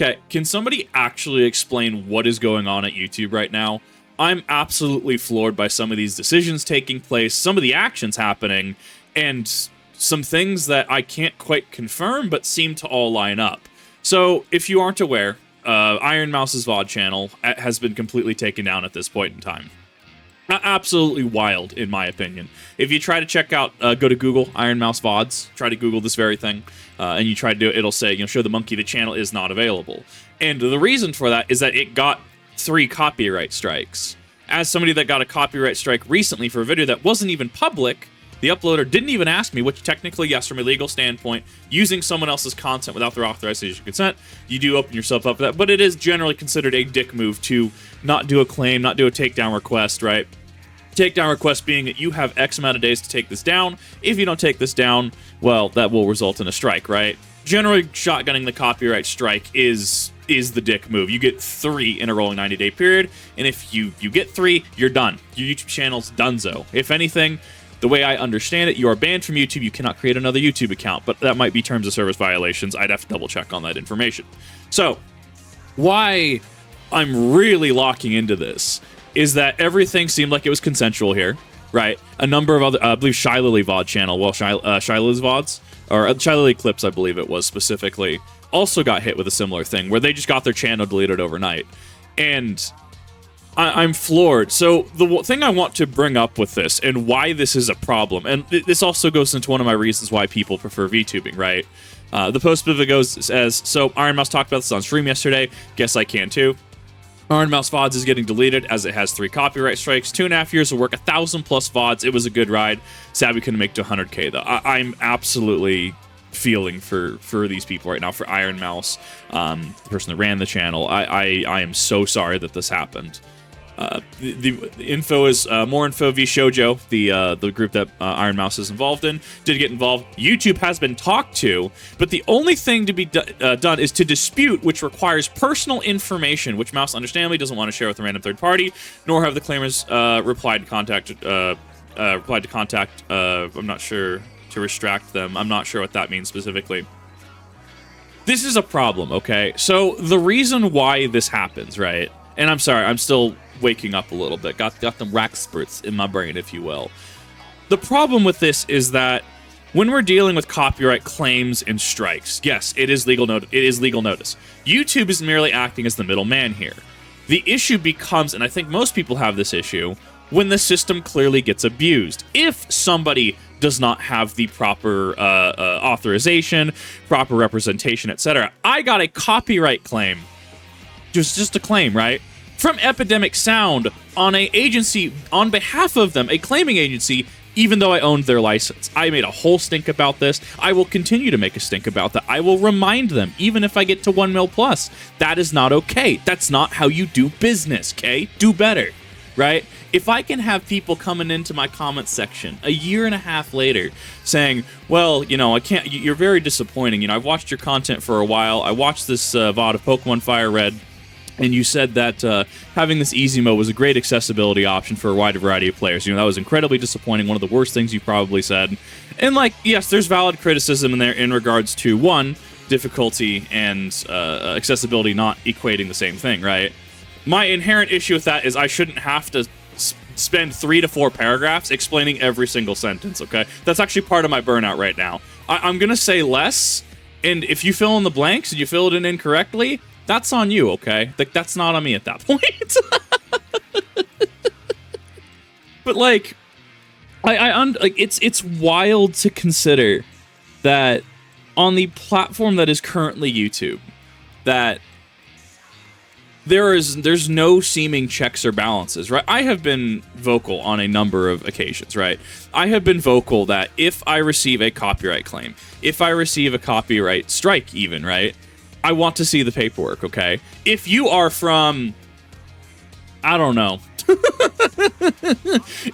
Okay, can somebody actually explain what is going on at YouTube right now? I'm absolutely floored by some of these decisions taking place, some of the actions happening, and some things that I can't quite confirm but seem to all line up. So, if you aren't aware, Ironmouse's VOD channel has been completely taken down at this point in time. Absolutely wild, in my opinion. If you try to check out, go to Google, Ironmouse VODs, try to Google this very thing, and you try to do it, it'll say, you know, show the monkey the channel is not available. And the reason for that is that it got 3 copyright strikes. As somebody that got a copyright strike recently for a video that wasn't even public, the uploader didn't even ask me, which technically, yes, from a legal standpoint, using someone else's content without their authorization or consent, you do open yourself up for that, but it is generally considered a dick move to not do a claim, not do a takedown request, right? Takedown request being that you have X amount of days to take this down. If you don't take this down, well, that will result in a strike, right? Generally, shotgunning the copyright strike is the dick move. You get 3 in a rolling 90-day period, and if you get 3, you're done. Your YouTube channel's donezo. If anything, the way I understand it, you are banned from YouTube. You cannot create another YouTube account, but that might be terms of service violations. I'd have to double check on that information. So, why I'm really locking into this is that everything seemed like it was consensual here, right? A number of other, I believe Shylily VOD channel, well, Shylily's VODs, or Shylily Clips, I believe it was specifically, also got hit with a similar thing, where they just got their channel deleted overnight. And I'm floored. So the thing I want to bring up with this, and why this is a problem, and this also goes into one of my reasons why people prefer VTubing, right? The post of it goes as, so Ironmouse talked about this on stream yesterday, guess I can too. Ironmouse VODs is getting deleted as it has 3 copyright strikes, 2.5 years of work, 1,000 plus VODs. It was a good ride. Sad we couldn't make to 100K though. I'm absolutely feeling for these people right now, for Ironmouse, the person that ran the channel. I am so sorry that this happened. The info is more info v Shoujo, the group that Ironmouse is involved in, did get involved. YouTube has been talked to, but the only thing to be done is to dispute, which requires personal information, which Mouse understandably doesn't want to share with a random third party, nor have the claimers replied to contact. I'm not sure, to restract them. I'm not sure what that means specifically. This is a problem, okay? So the reason why this happens, right? And I'm sorry, I'm still waking up a little bit. Got them rack spurts in my brain, if you will. The problem with this is that when we're dealing with copyright claims and strikes, yes, it is legal notice. YouTube is merely acting as the middleman here. The issue becomes, and I think most people have this issue, when the system clearly gets abused. If somebody does not have the proper authorization, proper representation, etc. I got a copyright claim. Just a claim, right? From Epidemic Sound on an agency, on behalf of them, a claiming agency, even though I owned their license. I made a whole stink about this. I will continue to make a stink about that. I will remind them, even if I get to 1 mil plus. That is not okay. That's not how you do business, okay? Do better, right? If I can have people coming into my comment section a year and a half later saying, well, you know, I can't, you're very disappointing. You know, I've watched your content for a while. I watched this VOD of Pokemon Fire Red, and you said that having this easy mode was a great accessibility option for a wide variety of players. You know, that was incredibly disappointing. One of the worst things you probably said. And, like, yes, there's valid criticism in there in regards to, one, difficulty and accessibility not equating the same thing, right? My inherent issue with that is I shouldn't have to spend 3 to 4 paragraphs explaining every single sentence, okay? That's actually part of my burnout right now. I'm going to say less, and if you fill in the blanks and you fill it in incorrectly, that's on you, okay? Like, that's not on me at that point. But, like, it's wild to consider that on the platform that is currently YouTube, that there's no seeming checks or balances, right? I have been vocal on a number of occasions, right? I have been vocal that if I receive a copyright claim, if I receive a copyright strike even, right? I want to see the paperwork, okay? If you are from, I don't know,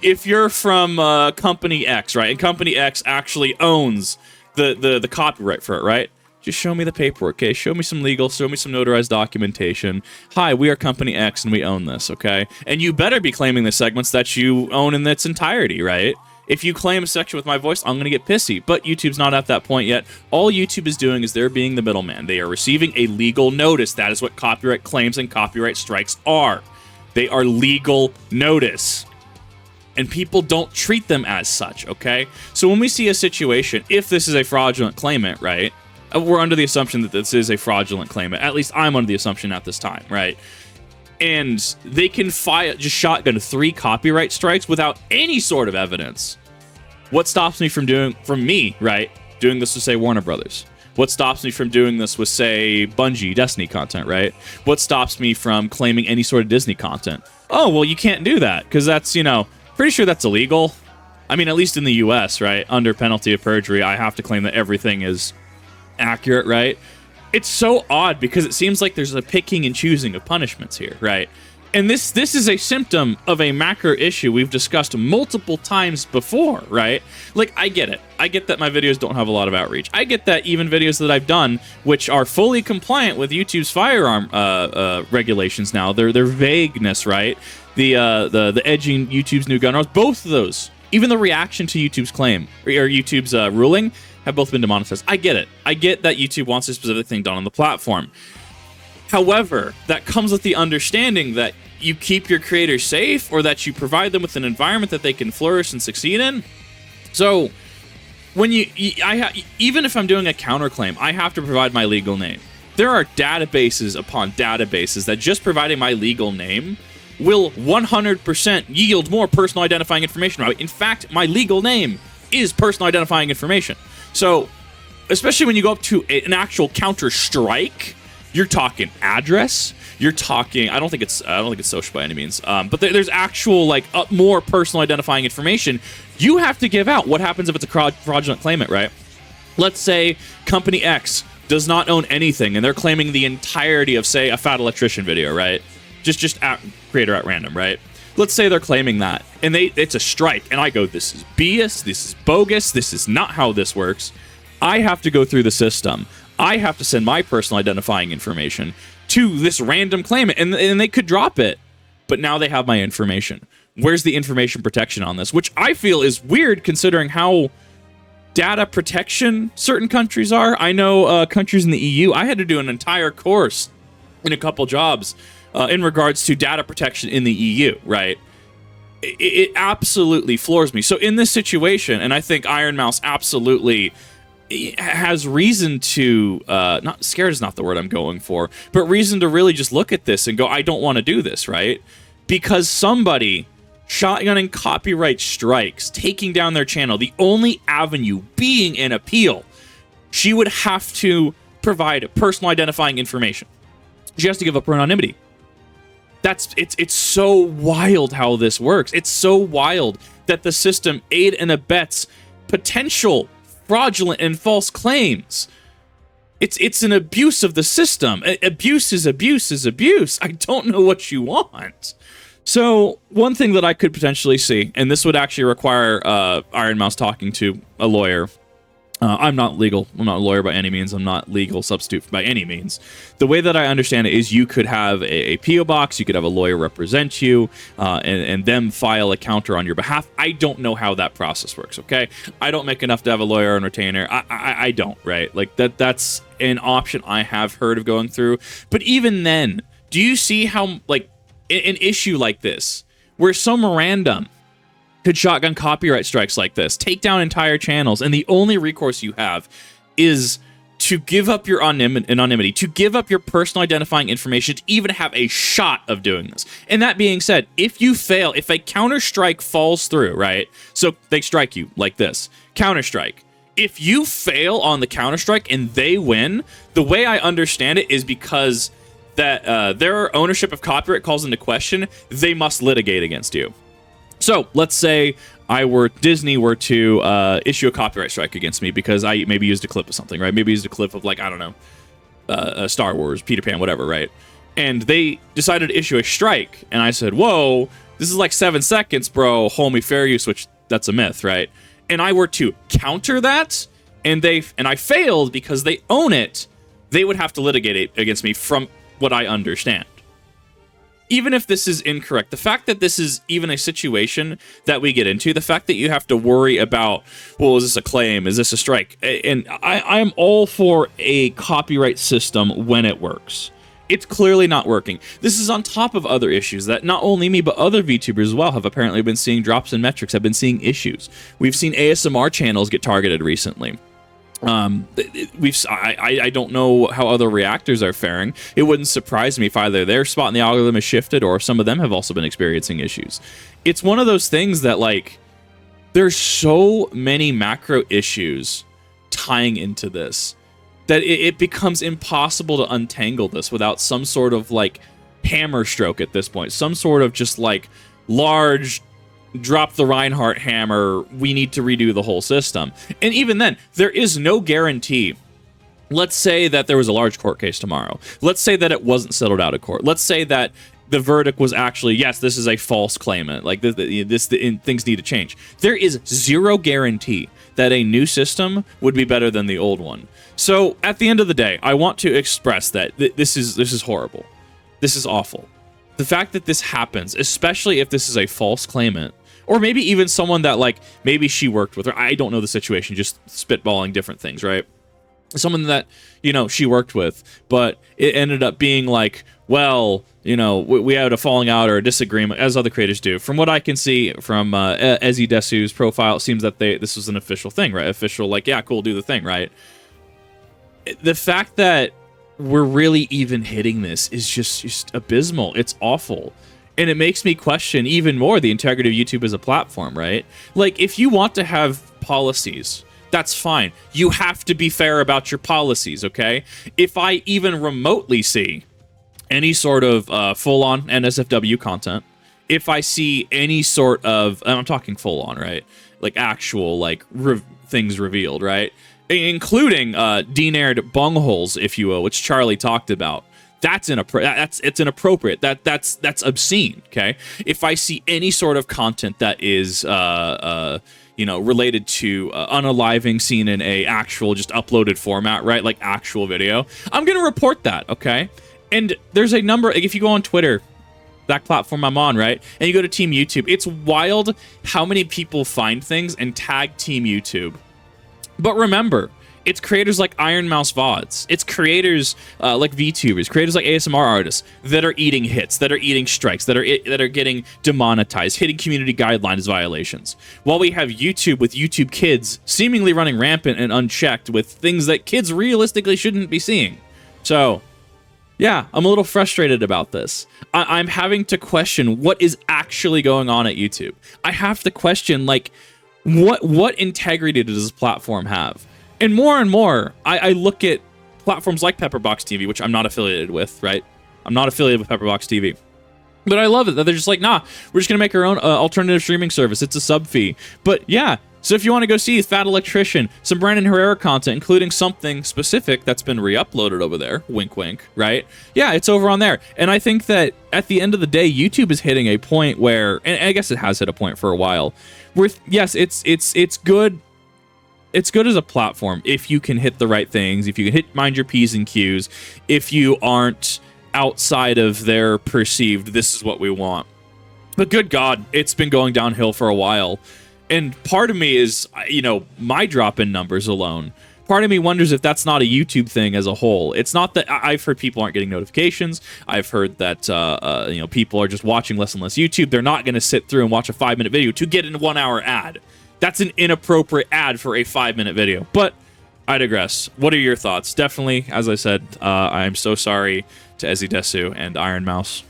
if you're from Company X, right? And Company X actually owns the copyright for it, right? Just show me the paperwork, okay? Show me some legal, show me some notarized documentation. Hi, we are Company X and we own this, okay? And you better be claiming the segments that you own in its entirety, right? If you claim a section with my voice, I'm going to get pissy. But YouTube's not at that point yet. All YouTube is doing is they're being the middleman. They are receiving a legal notice. That is what copyright claims and copyright strikes are. They are legal notice. And people don't treat them as such, okay? So when we see a situation, if this is a fraudulent claimant, right? We're under the assumption that this is a fraudulent claimant. At least I'm under the assumption at this time, right? And they can just shotgun 3 copyright strikes without any sort of evidence. What stops me from doing this with, say, Warner Brothers? What stops me from doing this with, say, Bungie, Destiny content, right? What stops me from claiming any sort of Disney content? Oh, well, you can't do that, because that's, pretty sure that's illegal. I mean, at least in the US, right? Under penalty of perjury, I have to claim that everything is accurate, right? It's so odd because it seems like there's a picking and choosing of punishments here, right? And this is a symptom of a macro issue we've discussed multiple times before, right? Like, I get it. I get that my videos don't have a lot of outreach. I get that even videos that I've done, which are fully compliant with YouTube's firearm regulations now, their vagueness, right? The edging YouTube's new gun laws, both of those, even the reaction to YouTube's claim or YouTube's ruling, have both been demonetized. I get it. I get that YouTube wants a specific thing done on the platform. However, that comes with the understanding that you keep your creators safe or that you provide them with an environment that they can flourish and succeed in. So, when even if I'm doing a counterclaim, I have to provide my legal name. There are databases upon databases that just providing my legal name will 100% yield more personal identifying information. In fact, my legal name is personal identifying information. So, especially when you go up to an actual counter-strike, you're talking address. You're talking. I don't think it's social by any means. But there's actual more personal identifying information. You have to give out. What happens if it's a fraudulent claimant, right? Let's say company X does not own anything, and they're claiming the entirety of, say, a Fat Electrician video, right? Just creator at random, right? Let's say they're claiming that, and it's a strike, and I go, this is BS, this is bogus, this is not how this works. I have to go through the system. I have to send my personal identifying information to this random claimant, and they could drop it, but now they have my information. Where's the information protection on this? Which I feel is weird considering how data protection certain countries are. I know countries in the EU, I had to do an entire course in a couple jobs in regards to data protection in the EU, right? It absolutely floors me. So in this situation, and I think Ironmouse absolutely has reason to, not scared is not the word I'm going for, but reason to really just look at this and go, I don't want to do this, right? Because somebody shotgunning copyright strikes, taking down their channel, the only avenue being an appeal, she would have to provide personal identifying information. She has to give up her anonymity. It's so wild how this works. It's so wild that the system aid and abets potential fraudulent and false claims. It's an abuse of the system. Abuse is abuse is abuse. I don't know what you want. So one thing that I could potentially see, and this would actually require Ironmouse talking to a lawyer. I'm not legal. I'm not a lawyer by any means. I'm not legal substitute by any means. The way that I understand it is you could have a P.O. box. You could have a lawyer represent you and them file a counter on your behalf. I don't know how that process works, okay? I don't make enough to have a lawyer and retainer. I don't, right? Like that's an option I have heard of going through. But even then, do you see how, like, an issue like this, where some random could shotgun copyright strikes like this, take down entire channels, and the only recourse you have is to give up your anonymity, to give up your personal identifying information, to even have a shot of doing this. And that being said, if you fail, if a counter-strike falls through, right? So they strike you like this. Counter-strike. If you fail on the counter-strike and they win, the way I understand it is because that their ownership of copyright calls into question, they must litigate against you. So let's say Disney were to issue a copyright strike against me because I maybe used a clip of something, right? Maybe used a clip of, like, I don't know, Star Wars, Peter Pan, whatever, right? And they decided to issue a strike, and I said, whoa, this is like 7 seconds, bro, hold me fair use, which that's a myth, right? And I were to counter that, and I failed because they own it, they would have to litigate it against me from what I understand. even if this is incorrect, the fact that this is even a situation that we get into, the fact that you have to worry about, well, is this a claim? Is this a strike? And I am all for a copyright system when it works. It's clearly not working. This is on top of other issues that not only me, but other VTubers as well have apparently been seeing drops in metrics, have been seeing issues. We've seen ASMR channels get targeted recently. I don't know how other reactors are faring. It wouldn't surprise me if either their spot in the algorithm has shifted or some of them have also been experiencing issues. It's one of those things that, like, there's so many macro issues tying into this that it becomes impossible to untangle this without some sort of, like, hammer stroke at this point. Some sort of just, like, large drop the Reinhardt hammer, we need to redo the whole system. And even then, there is no guarantee. Let's say that there was a large court case tomorrow. Let's say that it wasn't settled out of court. Let's say that the verdict was actually, yes, this is a false claimant. Like, things need to change. There is zero guarantee that a new system would be better than the old one. So, at the end of the day, I want to express that this is horrible. This is awful. The fact that this happens, especially if this is a false claimant, or maybe even someone that, like, maybe she worked with, or I don't know the situation, just spitballing different things, right? Someone that, you know, she worked with, but it ended up being like, well, you know, we had a falling out or a disagreement, as other creators do. From what I can see from Ezzy Desu's profile, it seems that this was an official thing, right? Official, like, yeah, cool, do the thing, right? The fact that we're really even hitting this is just abysmal. It's awful. And it makes me question even more the integrity of YouTube as a platform, right? Like, if you want to have policies, that's fine. You have to be fair about your policies, okay? If I even remotely see any sort of full-on NSFW content, if I see any sort of, and I'm talking full-on, right? Like, actual, like, things revealed, right? Including denaired bungholes, if you will, which Charlie talked about. It's inappropriate. That's obscene. Okay. If I see any sort of content that is you know, related to unaliving seen in a actual just uploaded format, right, like actual video, I'm gonna report that. Okay. And there's a number. Like, if you go on Twitter, that platform I'm on, right, and you go to Team YouTube, it's wild how many people find things and tag Team YouTube. But remember, it's creators like Ironmouse VODs. It's creators like VTubers, creators like ASMR artists that are eating hits, that are eating strikes, that are getting demonetized, hitting community guidelines violations. While we have YouTube with YouTube Kids seemingly running rampant and unchecked with things that kids realistically shouldn't be seeing. So, yeah, I'm a little frustrated about this. I'm having to question what is actually going on at YouTube. I have to question, like, what integrity does this platform have? And more, I look at platforms like Pepperbox TV, which I'm not affiliated with, right? I'm not affiliated with Pepperbox TV. But I love it that they're just like, nah, we're just going to make our own alternative streaming service. It's a sub fee. But yeah, so if you want to go see Fat Electrician, some Brandon Herrera content, including something specific that's been re-uploaded over there, wink, wink, right? Yeah, it's over on there. And I think that at the end of the day, YouTube is hitting a point where, and I guess it has hit a point for a while, where, yes, it's good. It's good as a platform if you can hit the right things, if you can mind your P's and Q's, if you aren't outside of their perceived, this is what we want. But good God, it's been going downhill for a while. And part of me is, you know, my drop in numbers alone. Part of me wonders if that's not a YouTube thing as a whole. It's not that I've heard people aren't getting notifications. I've heard that, you know, people are just watching less and less YouTube. They're not going to sit through and watch a 5-minute video to get a 1-hour ad. That's an inappropriate ad for a 5-minute video. But I digress. What are your thoughts? Definitely, as I said, I'm so sorry to Ezzy Desu and Ironmouse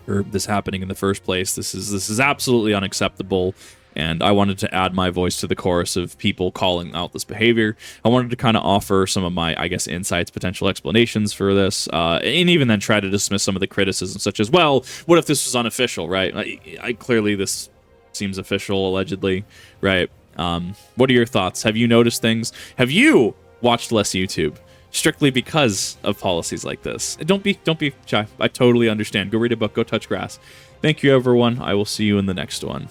for this happening in the first place. This is absolutely unacceptable. And I wanted to add my voice to the chorus of people calling out this behavior. I wanted to kind of offer some of my, I guess, insights, potential explanations for this, and even then try to dismiss some of the criticism, such as, well, what if this was unofficial, right? I clearly this seems official, allegedly, right? What are your thoughts? Have you noticed things? Have you watched less YouTube strictly because of policies like this? Don't be shy. I totally understand. Go read a book. Go touch grass. Thank you, everyone. I will see you in the next one.